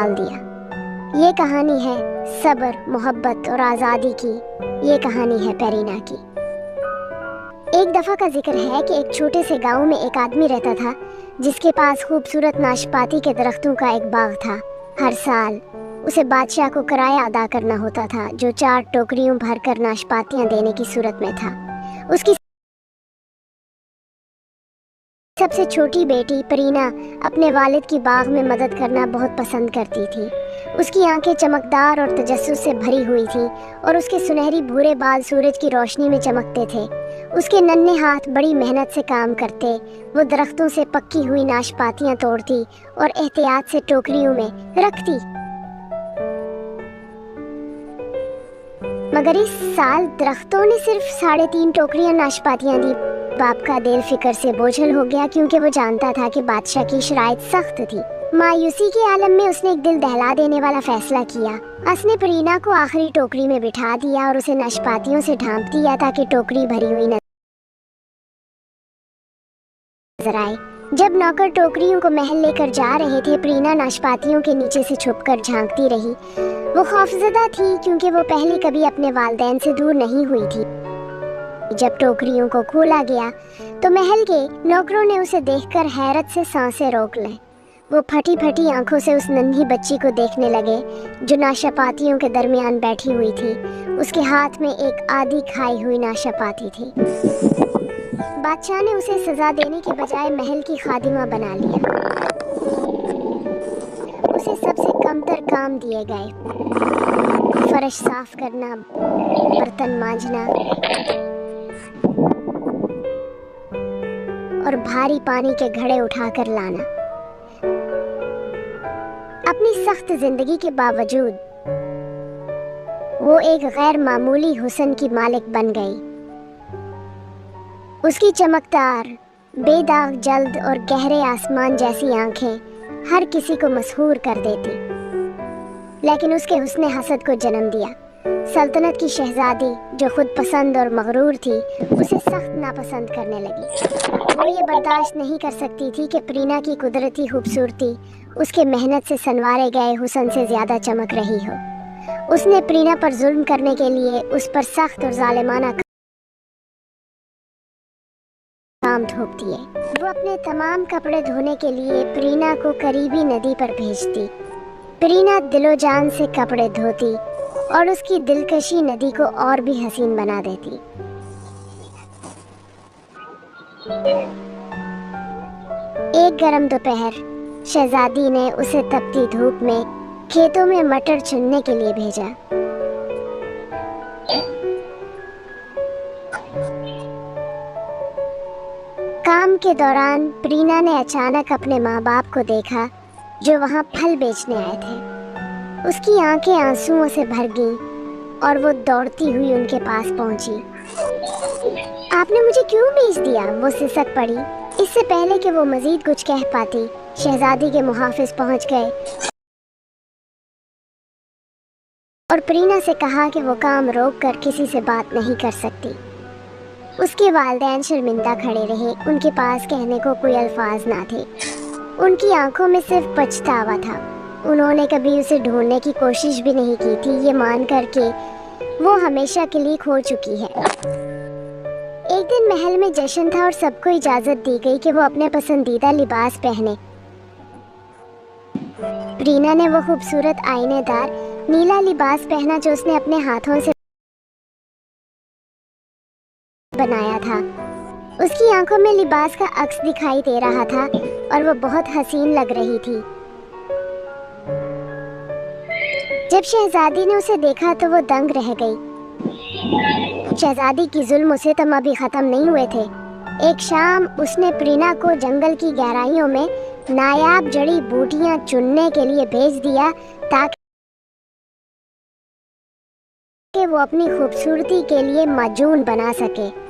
डाल दिया। ये कहानी है सब्र, मोहब्बत और आज़ादी की। ये कहानी है पेरीना की। एक दफ़ा का जिक्र है कि एक छोटे से गांव में एक आदमी रहता था जिसके पास खूबसूरत नाशपाती के दरख्तों का एक बाग था। हर साल उसे बादशाह को किराया अदा करना होता था, जो 4 टोकरियों भरकर नाशपातियां देने की सूरत में था। उसकी सबसे छोटी बेटी परीना अपने वालिद की बाग में मदद करना बहुत पसंद करती थी। उसकी आंखें चमकदार और तजस्सुस से भरी हुई थी और उसके सुनहरी भूरे बाल सूरज की रोशनी में चमकते थे। उसके नन्हे हाथ बड़ी मेहनत से काम करते। वो दरख्तों से पक्की हुई नाशपातियां तोड़ती और एहतियात से टोकरियों में रखती। मगर इस साल दरख्तों ने सिर्फ 3.5 टोकरियां नाशपातियां दी। बाप का दिल फिक्र से बोझल हो गया, क्योंकि वो जानता था कि बादशाह की शराइत सख्त थी। मायूसी के आलम में उसने एक दिल दहला देने वाला फैसला किया। उसने परीना को आखिरी टोकरी में बिठा दिया और उसे नाशपातियों से ढांप दिया ताकि टोकरी भरी हुई नजर आए। जब नौकर टोकरियों को महल लेकर जा रहे थे, परीना नाशपातियों के नीचे से छुपकर झांकती रही। वो खौफजदा थी, क्योंकि वो पहले कभी अपने वालिदैन से दूर नहीं हुई थी। जब टोकरियों को खोला गया तो महल के नौकरों ने उसे देखकर हैरत से सांसें रोक लें। वो फटी फटी आंखों से उस नन्ही बच्ची को देखने लगे जो नाशपातियों के दरमियान बैठी हुई थी। उसके हाथ में एक आधी खाई हुई नाशपाती थी। बादशाह ने उसे सजा देने के बजाय महल की खादिमा बना लिया। उसे सबसे कमतर काम दिए गए, फर्श साफ करना, बर्तन मांजना और भारी पानी के घड़े उठाकर लाना। अपनी सख्त जिंदगी के बावजूद वो एक गैर मामूली हुस्न की मालिक बन गई। उसकी चमकदार, बेदाग जल्द और गहरे आसमान जैसी आंखें हर किसी को मशहूर कर देती, लेकिन उसके हुस्न हसद को जन्म दिया। सल्तनत की शहजादी, जो खुद पसंद और मगरूर थी, उसे सख्त नापसंद करने लगी। वो ये बर्दाश्त नहीं कर सकती थी कि परीना की कुदरती खूबसूरती उसके मेहनत से संवारे गए हुस्न से ज्यादा चमक रही हो। उसने परीना पर जुल्म करने के लिए उस पर सख्त और जालिमाना काम थोप दिए। वो अपने तमाम कपड़े धोने के लिए परीना को करीबी नदी पर भेजती। परीना दिलो जान से कपड़े धोती और उसकी दिलकशी नदी को और भी हसीन बना देती। एक गर्म दोपहर शहजादी ने उसे तपती धूप में खेतों में मटर चुनने के लिए भेजा। काम के दौरान परीना ने अचानक अपने माँ बाप को देखा, जो वहाँ फल बेचने आए थे। उसकी आंखें आंसुओं से भर गईं और वो दौड़ती हुई उनके पास पहुंची। आपने मुझे क्यों भेज दिया? वो सिसक पड़ी। इससे पहले कि वो मजीद कुछ कह पाती, शहजादी के मुहाफिज पहुंच गए और परीना से कहा कि वो काम रोक कर किसी से बात नहीं कर सकती। उसके वालिदैन शर्मिंदा खड़े रहे। उनके पास कहने को कोई अल्फाज ना थे। उनकी आंखों में सिर्फ पछतावा था। उन्होंने कभी उसे ढूंढने की कोशिश भी नहीं की थी, ये मानकर के वो हमेशा के लिए खो चुकी है। एक दिन महल में जश्न था और सबको इजाजत दी गई कि वो अपने पसंदीदा लिबास पहने। परीना ने वो खूबसूरत आईनेदार नीला लिबास पहना जो उसने अपने हाथों से बनाया था। उसकी आंखों में लिबास का अक्स दिखाई दे रहा था और वो बहुत हसीन लग रही थी। जब शहजादी ने उसे देखा तो वो दंग रह गई। शहजादी की जुल्म सितम अभी खत्म नहीं हुए थे। एक शाम उसने परीना को जंगल की गहराइयों में नायाब जड़ी बूटियां चुनने के लिए भेज दिया, ताकि वो अपनी खूबसूरती के लिए माजून बना सके।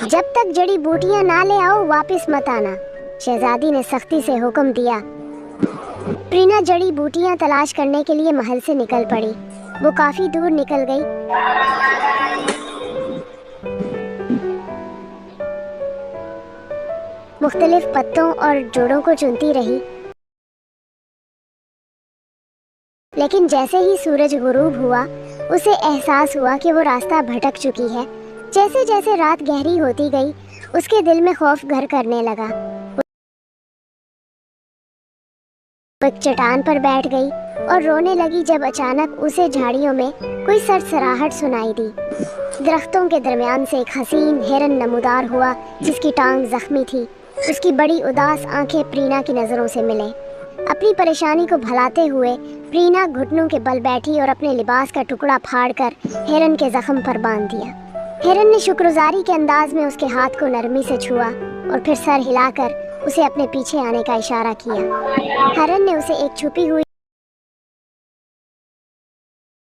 जब तक जड़ी बूटियां ना ले आओ, वापस मत आना, शहजादी ने सख्ती से हुक्म दिया। परीना जड़ी बूटियां तलाश करने के लिए महल से निकल पड़ी। वो काफी दूर निकल गई। मुख्तलिफ पत्तों और जोड़ों को चुनती रही। लेकिन जैसे ही सूरज गुरूब हुआ उसे एहसास हुआ कि वो रास्ता भटक चुकी है। जैसे जैसे रात गहरी होती गई उसके दिल में खौफ घर करने लगा। वो एक चट्टान पर बैठ गई और रोने लगी जब अचानक उसे झाड़ियों में कोई सरसराहट सुनाई दी। दरख्तों के दरमियान से एक हसीन हिरन नमूदार हुआ जिसकी टांग जख्मी थी। उसकी बड़ी उदास आंखें प्रीना की नज़रों से मिले। अपनी परेशानी को भुलाते हुए प्रीना घुटनों के बल बैठी और अपने लिबास का टुकड़ा फाड़कर हिरन के जख्म पर बांध दिया। हिरन ने शुक्रगुजारी के अंदाज में उसके हाथ को नरमी से छुआ और फिर सर हिलाकर उसे अपने पीछे आने का इशारा किया। हिरन ने उसे एक छुपी हुई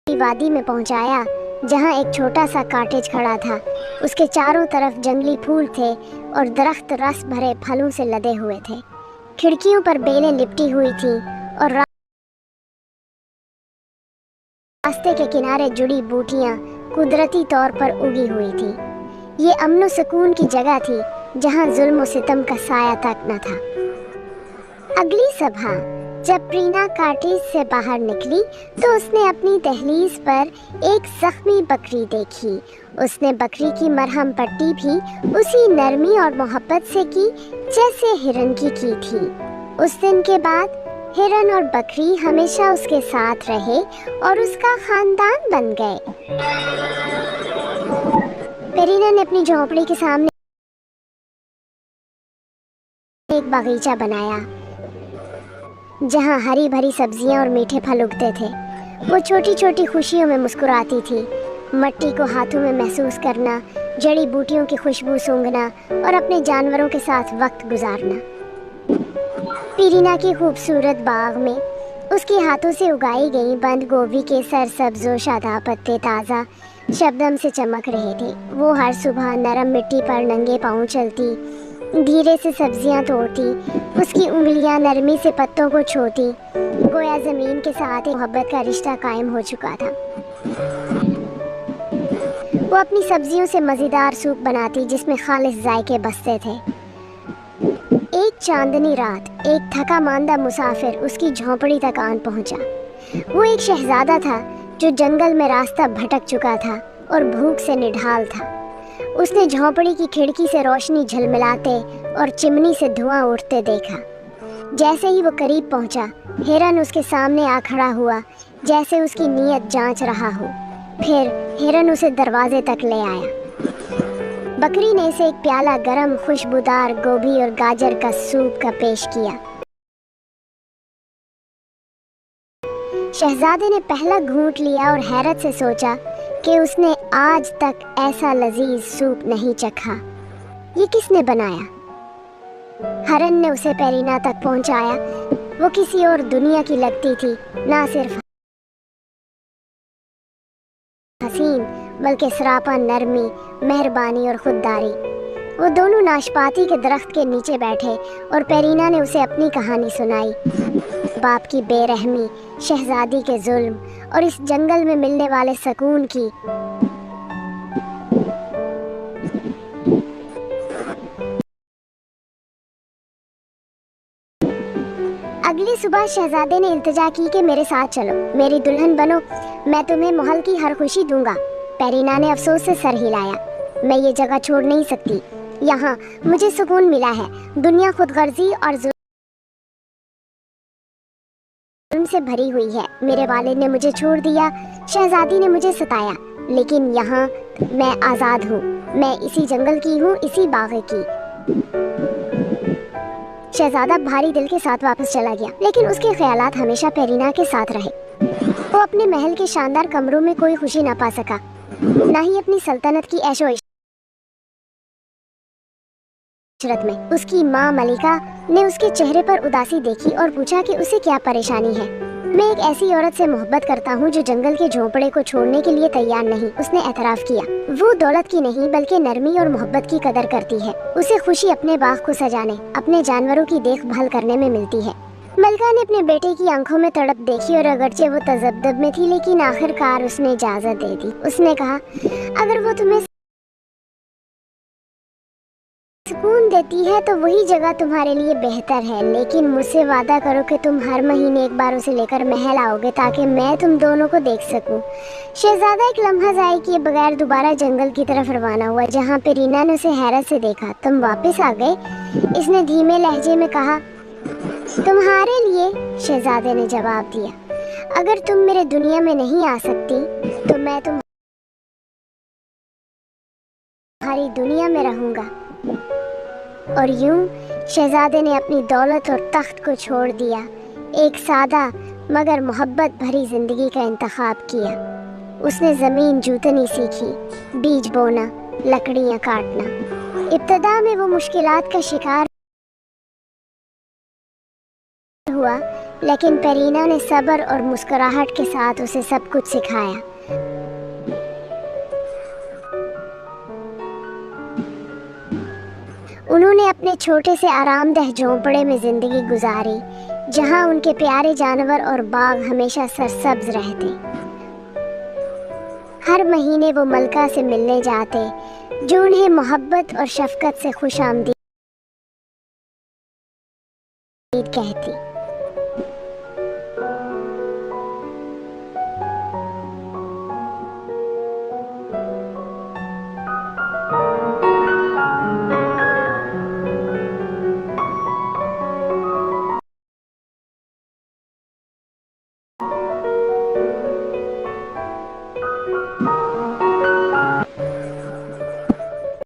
वादी में पहुंचाया जहां एक छोटा सा कॉटेज खड़ा था। उसके चारों तरफ जंगली फूल थे और दरख्त रस भरे फलों से लदे हुए थे। खिड़कियों पर बेलें लिपटी हुई थी और रास्ते के किनारे जुड़ी बूटियां कुदरती तौर पर उगी हुई थी। ये अमन सुकून की जगह थी जहां जुल्म और सितम का साया तक न था। अगली सुबह जब प्रीना कॉटेज से बाहर निकली तो उसने अपनी दहलीज पर एक जख्मी बकरी देखी। उसने बकरी की मरहम पट्टी भी उसी नरमी और मोहब्बत से की जैसे हिरन की थी। उस दिन के बाद हिरन और बकरी हमेशा उसके साथ रहे और उसका खानदान बन गए। पेरीना ने अपनी झोंपड़ी के सामने एक बागीचा बनाया जहां हरी भरी सब्जियां और मीठे फल उगते थे। वो छोटी छोटी खुशियों में मुस्कुराती थी। मट्टी को हाथों में महसूस करना, जड़ी बूटियों की खुशबू सूंघना और अपने जानवरों के साथ वक्त गुजारना। पेरीना के खूबसूरत बाग में उसके हाथों से उगाई गई बंद गोभी के सरसब्ज और शादाब पत्ते ताज़ा शबनम से चमक रहे थे। वो हर सुबह नरम मिट्टी पर नंगे पांव चलती, धीरे से सब्जियां तोड़ती। उसकी उंगलियां नरमी से पत्तों को छोती, गोया ज़मीन के साथ एक मोहब्बत का रिश्ता कायम हो चुका था। वो अपनी सब्जियों से मज़ेदार सूप बनाती जिसमें खालिस जायके बसते थे। एक चांदनी रात एक थका मांदा मुसाफिर उसकी झोंपड़ी तक आन पहुंचा। वो एक शहजादा था जो जंगल में रास्ता भटक चुका था और भूख से निढाल था। उसने झोंपड़ी की खिड़की से रोशनी झलमिलाते और चिमनी से धुआं उठते देखा। जैसे ही वो करीब पहुंचा, हिरन उसके सामने आ खड़ा हुआ जैसे उसकी नीयत जांच रहा हो। फिर हिरन उसे दरवाजे तक ले आया। बकरी ने इसे एक प्याला गरम खुशबूदार गोभी और गाजर का सूप का पेश किया। शहजादे ने पहला घूंट लिया और हैरत से सोचा कि उसने आज तक ऐसा लजीज सूप नहीं चखा। ये किसने बनाया? हिरन ने उसे पेरीना तक पहुंचाया। वो किसी और दुनिया की लगती थी, ना सिर्फ हसीन बल्कि सरापा नरमी, मेहरबानी और खुददारी। वो दोनों नाशपाती के दरख्त के नीचे बैठे और पेरीना ने उसे अपनी कहानी सुनाई। बाप की बेरहमी, शहजादी के जुल्म और इस जंगल में मिलने वाले सुकून की। अगली सुबह शहजादे ने इल्तिजा की कि मेरे साथ चलो, मेरी दुल्हन बनो, मैं तुम्हें महल की हर खुशी दूंगा। पेरीना ने अफसोस से सर हिलाया। मैं ये जगह छोड़ नहीं सकती। यहाँ मुझे सुकून मिला है। दुनिया खुदगर्जी और जुल्म से भरी हुई है। मेरे वालिद ने मुझे छोड़ दिया, शहजादी ने मुझे सताया, लेकिन यहाँ मैं आज़ाद हूँ। मैं इसी जंगल की हूँ, इसी बाग की। शहजादा भारी दिल के साथ वापस चला गया, लेकिन उसके ख्यालात हमेशा पेरीना के साथ रहे। वो अपने महल के शानदार कमरों में कोई खुशी ना पा सका, ना ही अपनी सल्तनत की ऐशो इशरत में। उसकी माँ मलिका ने उसके चेहरे पर उदासी देखी और पूछा कि उसे क्या परेशानी है। मैं एक ऐसी औरत से मोहब्बत करता हूँ जो जंगल के झोंपड़े को छोड़ने के लिए तैयार नहीं, उसने एतराफ़ किया। वो दौलत की नहीं बल्कि नरमी और मोहब्बत की कदर करती है। उसे खुशी अपने बाग को सजाने, अपने जानवरों की देखभाल करने में मिलती है। मलिका ने अपने बेटे की आंखों में तड़प देखी और अगरचे वो तजब्दुब में थी, लेकिन आखिरकार उसने इजाज़त दे दी। उसने कहा, अगर वो तुम्हें सुकून देती है तो वही जगह तुम्हारे लिए बेहतर है, लेकिन मुझसे वादा करो कि तुम हर महीने एक बार उसे लेकर महल आओगे ताकि मैं तुम दोनों को देख सकूं। शहजादा एक लम्हा ज़ाया किए बगैर दोबारा जंगल की तरफ रवाना हुआ, जहाँ पे रीना ने उसे हैरत से देखा। तुम वापस आ गए? इसने धीमे लहजे में कहा। तुम्हारे लिए, शहजादे ने जवाब दिया। अगर तुम मेरे दुनिया में नहीं आ सकती तो मैं तुम्हारी दुनिया में रहूंगा। और यूं शहजादे ने अपनी दौलत और तख्त को छोड़ दिया, एक सादा मगर मोहब्बत भरी जिंदगी का इंतखाब किया। उसने ज़मीन जोतनी सीखी, बीज बोना, लकड़ियाँ काटना। इब्तदा में वो मुश्किलात का शिकार हुआ, लेकिन परीना ने सब्र और मुस्कुराहट के साथ उसे सब कुछ सिखाया। उन्होंने अपने छोटे से आरामदेह झोंपड़े में जिंदगी गुजारी, जहां उनके प्यारे जानवर और बाग हमेशा सरसब्ज रहते। हर महीने वो मलका से मिलने जाते, जो उन्हें मोहब्बत और शफकत से खुशामदीद कहती।